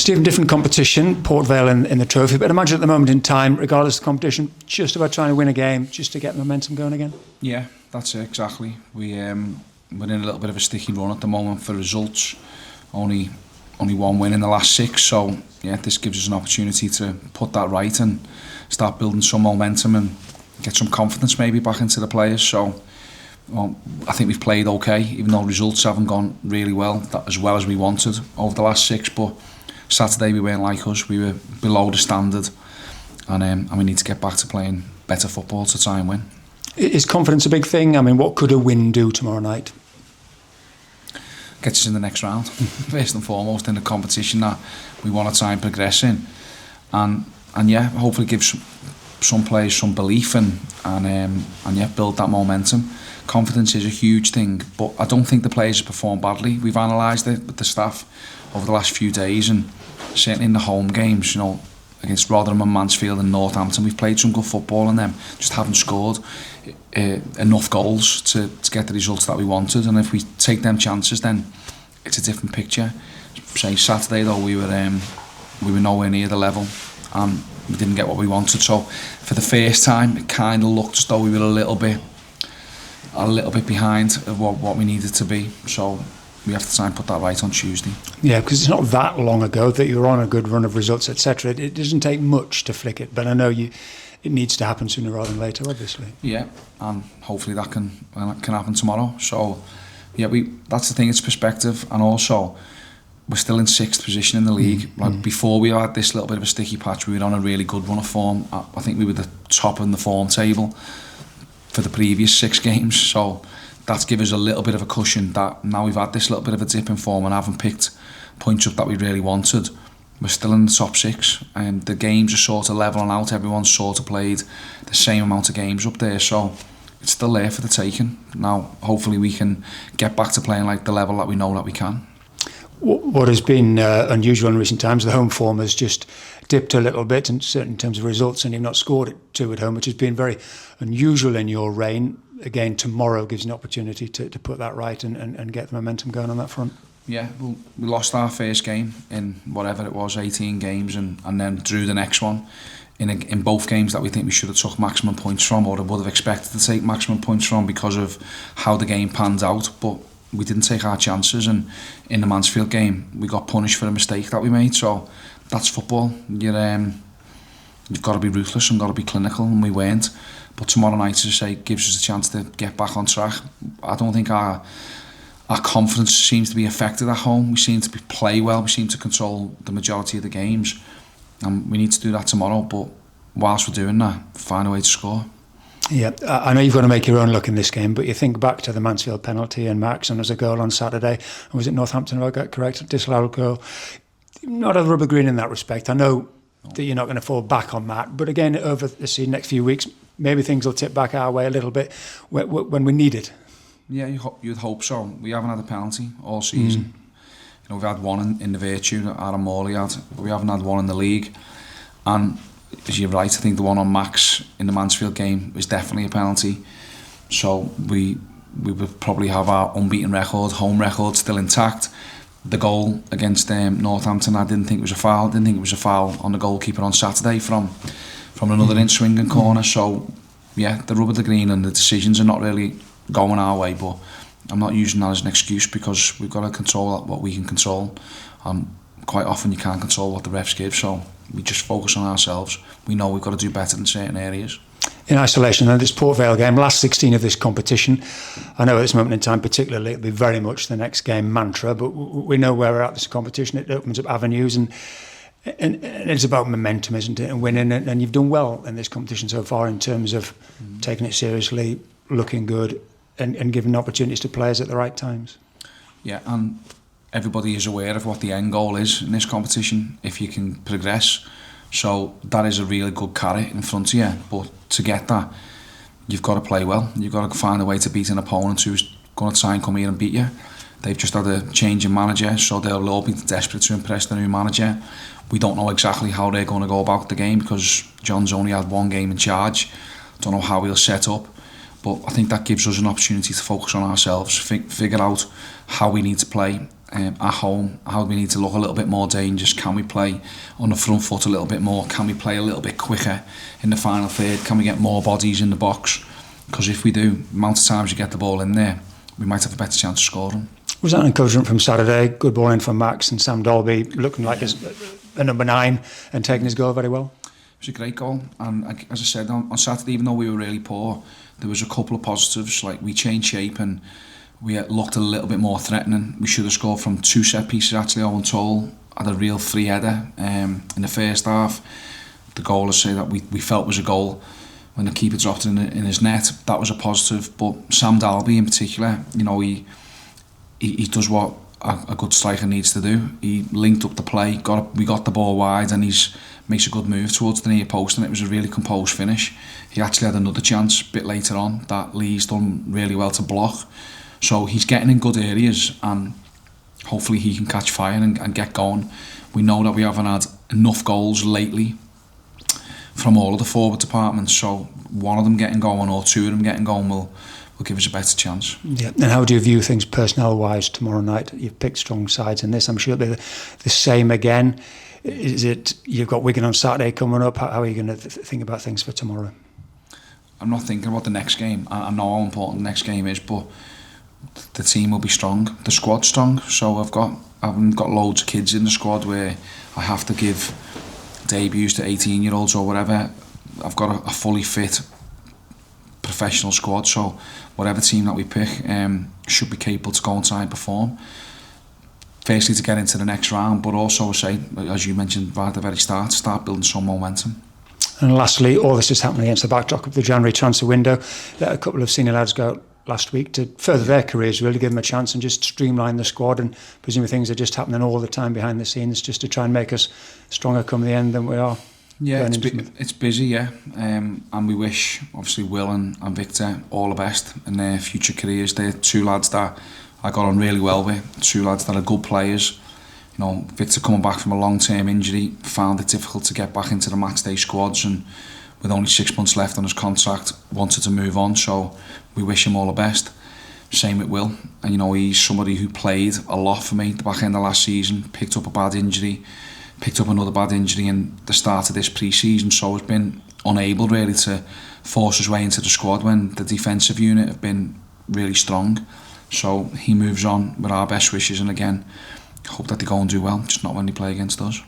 Stephen, different competition, Port Vale in the trophy, but imagine at the moment in time, regardless of the competition, just about trying to win a game, just to get momentum going again. Yeah, that's it, exactly. We're in a little bit of a sticky run at the moment for results. Only one win in the last 6, so yeah, this gives us an opportunity to put that right and start building some momentum and get some confidence maybe back into the players. So I think we've played okay, even though results haven't gone really well as we wanted over the last 6. But Saturday we weren't like us. We were below the standard, and we need to get back to playing better football to try and win. Is confidence a big thing? I mean, what could a win do tomorrow night? Gets us in the next round, first and foremost, in the competition that we want to try and progress in, and yeah, hopefully give some players some belief and yeah, build that momentum. Confidence is a huge thing, but I don't think the players have performed badly. We've analysed it with the staff over the last few days, and certainly in the home games, you know, against Rotherham and Mansfield and Northampton, we've played some good football in them, just haven't scored enough goals to get the results that we wanted. And if we take them chances, then it's a different picture. Say Saturday though, we were nowhere near the level, and we didn't get what we wanted. So for the first time, it kind of looked as though we were a little bit behind of what we needed to be. So we have to try and put that right on Tuesday. Yeah, because it's not that long ago that you were on a good run of results, etc. It doesn't take much to flick it, but I know it needs to happen sooner rather than later, obviously. Yeah, and hopefully that can happen tomorrow. So yeah, that's the thing, it's perspective, and also we're still in 6th position in the league. Like before we had this little bit of a sticky patch, we were on a really good run of form. I think we were the top in the form table for the previous 6 games, so that's given us a little bit of a cushion that now we've had this little bit of a dip in form and haven't picked points up that we really wanted. We're still in the top 6, and the games are sort of leveling out. Everyone's sort of played the same amount of games up there, so it's still there for the taking. Now hopefully we can get back to playing like the level that we know that we can. What has been unusual in recent times, the home form has just dipped a little bit, and certainly in terms of results, and you've not scored 2 at home, which has been very unusual in your reign. Again, tomorrow gives you an opportunity to put that right and get the momentum going on that front. Yeah, well, we lost our first game in whatever it was, 18 games, and then drew the next one in both games that we think we should have took maximum points from, or would have expected to take maximum points from, because of how the game panned out. But we didn't take our chances, and in the Mansfield game we got punished for a mistake that we made. So that's football. You've got to be ruthless and got to be clinical, and we weren't. But tomorrow night, as I say, gives us a chance to get back on track. I don't think our confidence seems to be affected at home. We seem to play well, we seem to control the majority of the games, and we need to do that tomorrow. But whilst we're doing that, find a way to score. Yeah, I know you've got to make your own luck in this game, but you think back to the Mansfield penalty and Max, and there's a goal on Saturday, and was it Northampton, if I got correct, disallowed goal. Not a rubber green in that respect. I know that you're not going to fall back on that, but again, over the next few weeks, maybe things will tip back our way a little bit when we need it. Yeah, you'd hope so. We haven't had a penalty all season. You know, we've had one in the Virtue that Aaron Morley had, but we haven't had one in the league. And as you're right, I think the one on Max in the Mansfield game was definitely a penalty. So we would probably have our unbeaten record, home record, still intact. The goal against Northampton, I didn't think it was a foul. I didn't think it was a foul on the goalkeeper on Saturday from another in-swinging corner. So yeah, the rubber, the green, and the decisions are not really going our way, but I'm not using that as an excuse, because we've got to control what we can control, and quite often you can't control what the refs give, so we just focus on ourselves. We know we've got to do better in certain areas. In isolation, and this Port Vale game, last 16 of this competition, I know at this moment in time particularly it'll be very much the next game mantra, but we know where we're at this competition. It opens up avenues, and it's about momentum, isn't it, and winning, and you've done well in this competition so far in terms of taking it seriously, looking good, and giving opportunities to players at the right times. Yeah, and everybody is aware of what the end goal is in this competition, if you can progress. So that is a really good carrot in front of you, but to get that, you've got to play well. You've got to find a way to beat an opponent who's going to try and come here and beat you. They've just had a change in manager, so they'll all be desperate to impress the new manager. We don't know exactly how they're going to go about the game, because John's only had 1 game in charge. Don't know how he'll set up, but I think that gives us an opportunity to focus on ourselves, figure out how we need to play, at home, how do we need to look a little bit more dangerous? Can we play on the front foot a little bit more? Can we play a little bit quicker in the final third? Can we get more bodies in the box? Because if we do, the amount of times you get the ball in there, we might have a better chance of scoring. Was that an encouragement from Saturday? Good ball in from Max, and Sam Dolby looking like a number 9 and taking his goal very well? It was a great goal, and as I said, on Saturday, even though we were really poor, there was a couple of positives. Like, we changed shape and we looked a little bit more threatening. We should have scored from 2 set pieces, actually. Owen Toll had a real free header in the first half. The goal, I say, that we felt was a goal. When the keeper dropped it in his net, that was a positive. But Sam Dalby in particular, you know, he does what a good striker needs to do. He linked up the play, we got the ball wide, and he's makes a good move towards the near post, and it was a really composed finish. He actually had another chance a bit later on that Lee's done really well to block. So he's getting in good areas, and hopefully he can catch fire and get going. We know that we haven't had enough goals lately from all of the forward departments, so one of them getting going or 2 of them getting going will give us a better chance. Yeah. And how do you view things personnel-wise tomorrow night? You've picked strong sides in this. I'm sure it'll be the same again. Is it, you've got Wigan on Saturday coming up? How are you going to think about things for tomorrow? I'm not thinking about the next game. I know how important the next game is, but the team will be strong. The squad's strong, so I haven't got loads of kids in the squad where I have to give debuts to 18-year-olds or whatever. I've got a fully fit professional squad, so whatever team that we pick should be capable to go inside and perform. Firstly, to get into the next round, but also, say, as you mentioned right at the very start building some momentum. And lastly, all this is happening against the backdrop of the January transfer window. Let a couple of senior lads go last week to further their careers, really give them a chance and just streamline the squad, and presumably things are just happening all the time behind the scenes just to try and make us stronger come the end than we are. Yeah, it's busy, yeah, and we wish obviously Will and Victor all the best in their future careers. They're 2 lads that I got on really well with, 2 lads that are good players. You know, Victor coming back from a long-term injury found it difficult to get back into the matchday squads, and with only 6 months left on his contract, wanted to move on, so we wish him all the best. Same with Will, and you know, he's somebody who played a lot for me at the back end of last season, picked up a bad injury, picked up another bad injury in the start of this pre-season, so has been unable really to force his way into the squad when the defensive unit have been really strong. So he moves on with our best wishes, and again, hope that they go and do well, just not when they play against us.